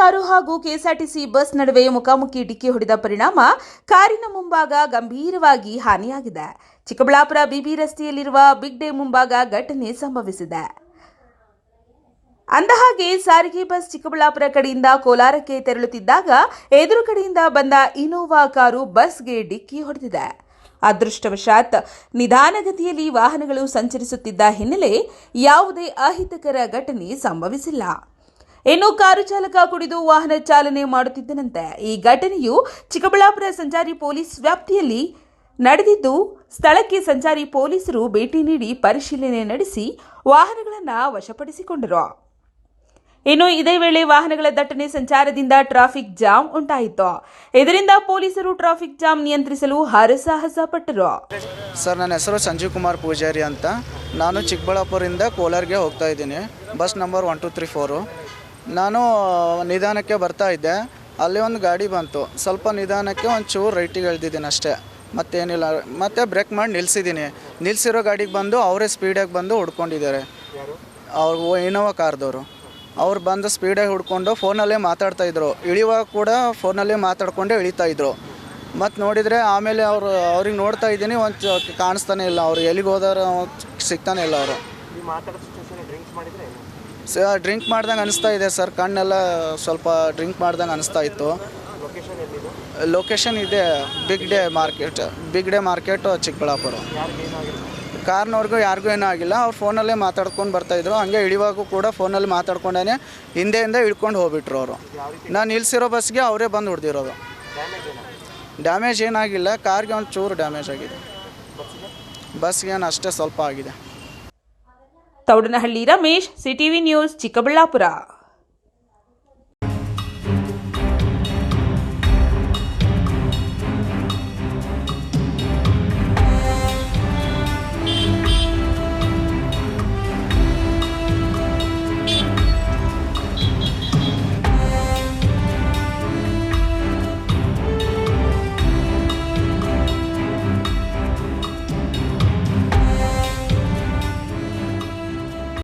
Car ಹಾಗೂ KSRTC bus ನಡುವೆ ಮುಖಾಮುಖಿ ಡಿಕ್ಕಿ ಹೊಡೆದ ಪರಿಣಾಮ ಕಾರಿನ ಮುಂಭಾಗ ಗಂಭೀರವಾಗಿ ಹಾನಿಯಾಗಿದೆ. ಚಿಕ್ಕಬಳ್ಳಾಪುರ ಬಿಬಿ ರಸ್ತೆಯಲ್ಲಿರುವ ಬಿಗ್ ಡೇ ಮುಂಭಾಗ ಘಟನೆ ಸಂಭವಿಸಿದೆ. ಅಂದಹಾಗೆ ಸಾರಿಗೆ ಬಸ್ ಚಿಕ್ಕಬಳ್ಳಾಪುರ ಕಡೆಯಿಂದ ಕೋಲಾರಕ್ಕೆ ತೆರಳುತ್ತಿದ್ದಾಗ ಎದುರುಗಡೆಯಿಂದ ಬಂದ ಇನೋವಾ ಕಾರು ಬಸ್ಗೆ ಡಿಕ್ಕಿ ಹೊಡೆದಿದೆ. ಅದೃಷ್ಟವಶಾತ್ ನಿಧಾನಗತಿಯಲ್ಲಿ ವಾಹನಗಳು ಸಂಚರಿಸುತ್ತಿದ್ದ ಹಿನ್ನೆಲೆ ಯಾವುದೇ ಅಹಿತಕರ ಘಟನೆ ಸಂಭವಿಸಿಲ್ಲ. ಇನ್ನು ಕಾರು ಚಾಲಕ ಕುಡಿದು ವಾಹನ ಚಾಲನೆ ಮಾಡುತ್ತಿದ್ದನಂತೆ. ಈ ಘಟನೆಯು ಚಿಕ್ಕಬಳ್ಳಾಪುರ ಸಂಚಾರಿ ಪೊಲೀಸ್ ವ್ಯಾಪ್ತಿಯಲ್ಲಿ ನಡೆದಿದ್ದು, ಸ್ಥಳಕ್ಕೆ ಸಂಚಾರಿ ಪೊಲೀಸರು ಭೇಟಿ ನೀಡಿ ಪರಿಶೀಲನೆ ನಡೆಸಿ ವಾಹನಗಳನ್ನು ವಶಪಡಿಸಿಕೊಂಡರು. ಇನ್ನು ಇದೇ ವೇಳೆ ವಾಹನಗಳ ದಟ್ಟಣೆ ಸಂಚಾರದಿಂದ ಟ್ರಾಫಿಕ್ ಜಾಮ್ ಉಂಟಾಯಿತು. ಇದರಿಂದ ಪೊಲೀಸರು ಟ್ರಾಫಿಕ್ ಜಾಮ್ ನಿಯಂತ್ರಿಸಲು ಹರಸಾಹಸ ಪಟ್ಟರು. ಸರ್, ನನ್ನ ಹೆಸರು ಸಂಜೀವ್ ಕುಮಾರ್ ಪೂಜಾರಿ ಅಂತ. ನಾನು ಚಿಕ್ಕಬಳ್ಳಾಪುರದಿಂದ ಕೋಲಾರ್ಗೆ ಹೋಗ್ತಾ ಇದ್ದೀನಿ. Bus number 1234. ನಾನು ನಿಧಾನಕ್ಕೆ ಬರ್ತಾ ಇದ್ದೆ. ಅಲ್ಲಿ ಒಂದು ಗಾಡಿ ಬಂತು. ಸ್ವಲ್ಪ ನಿಧಾನಕ್ಕೆ ಒಂಚೂರು ರೈಟಿಗೆ ಎಳ್ದಿದ್ದೀನಿ ಅಷ್ಟೇ, ಮತ್ತೇನಿಲ್ಲ. ಮತ್ತೆ ಬ್ರೇಕ್ ಮಾಡಿ ನಿಲ್ಲಿಸಿದ್ದೀನಿ. ನಿಲ್ಲಿಸಿರೋ ಗಾಡಿಗೆ ಬಂದು ಅವರೇ ಸ್ಪೀಡಾಗಿ ಬಂದು ಹುಡ್ಕೊಂಡಿದ್ದಾರೆ. ಅವ್ರು ಇನೋವಾ ಕಾರ್ದವರು. ಅವ್ರು ಬಂದು ಸ್ಪೀಡಾಗಿ ಹುಡ್ಕೊಂಡು ಫೋನಲ್ಲೇ ಮಾತಾಡ್ತಾಯಿದ್ರು. ಇಳಿಯುವಾಗ ಕೂಡ ಫೋನಲ್ಲೇ ಮಾತಾಡ್ಕೊಂಡೇ ಇಳಿತಾಯಿದ್ರು. ಮತ್ತು ನೋಡಿದರೆ ಆಮೇಲೆ ಅವ್ರಿಗೆ ನೋಡ್ತಾ ಇದ್ದೀನಿ, ಒಂದು ಕಾಣಿಸ್ತಾನೆ ಇಲ್ಲ. ಅವ್ರು ಎಲ್ಲಿಗೆ ಹೋದಾರ ಸಿಗ್ತಾನೆ ಇಲ್ಲ. ಅವರು ಡ್ರಿಂಕ್ ಮಾಡ್ದಂಗೆ ಅನಿಸ್ತಾ ಇದೆ ಸರ್. ಕಣ್ಣೆಲ್ಲ ಸ್ವಲ್ಪ ಡ್ರಿಂಕ್ ಮಾಡ್ದಂಗೆ ಅನಿಸ್ತಾ ಇತ್ತು. ಲೊಕೇಶನ್ ಇದೆ ಬಿಗ್ ಡೇ ಮಾರ್ಕೆಟ್ ಚಿಕ್ಕಬಳ್ಳಾಪುರ. ಕಾರ್ನವ್ರಿಗೂ ಯಾರಿಗೂ ಏನೂ ಆಗಿಲ್ಲ. ಅವ್ರು ಫೋನಲ್ಲೇ ಮಾತಾಡ್ಕೊಂಡು ಬರ್ತಾಯಿದ್ರು. ಹಂಗೆ ಇಳಿವಾಗೂ ಕೂಡ ಫೋನಲ್ಲಿ ಮಾತಾಡ್ಕೊಂಡೇ ಹಿಂದೆಯಿಂದ ಇಳ್ಕೊಂಡು ಹೋಗ್ಬಿಟ್ರು ಅವರು. ನಾನು ನಿಲ್ಲಿಸಿರೋ ಬಸ್ಗೆ ಅವರೇ ಬಂದು ಹೊಡೆದಿರೋದು. ಡ್ಯಾಮೇಜ್ ಏನಾಗಿಲ್ಲ. ಕಾರ್ಗೆ ಒಂದು ಚೂರು ಡ್ಯಾಮೇಜ್ ಆಗಿದೆ. ಬಸ್ಗೆ ಏನು ಅಷ್ಟೇ ಸ್ವಲ್ಪ ಆಗಿದೆ. Thoudanahalli Ramesh, CTV news, Chikkaballapur.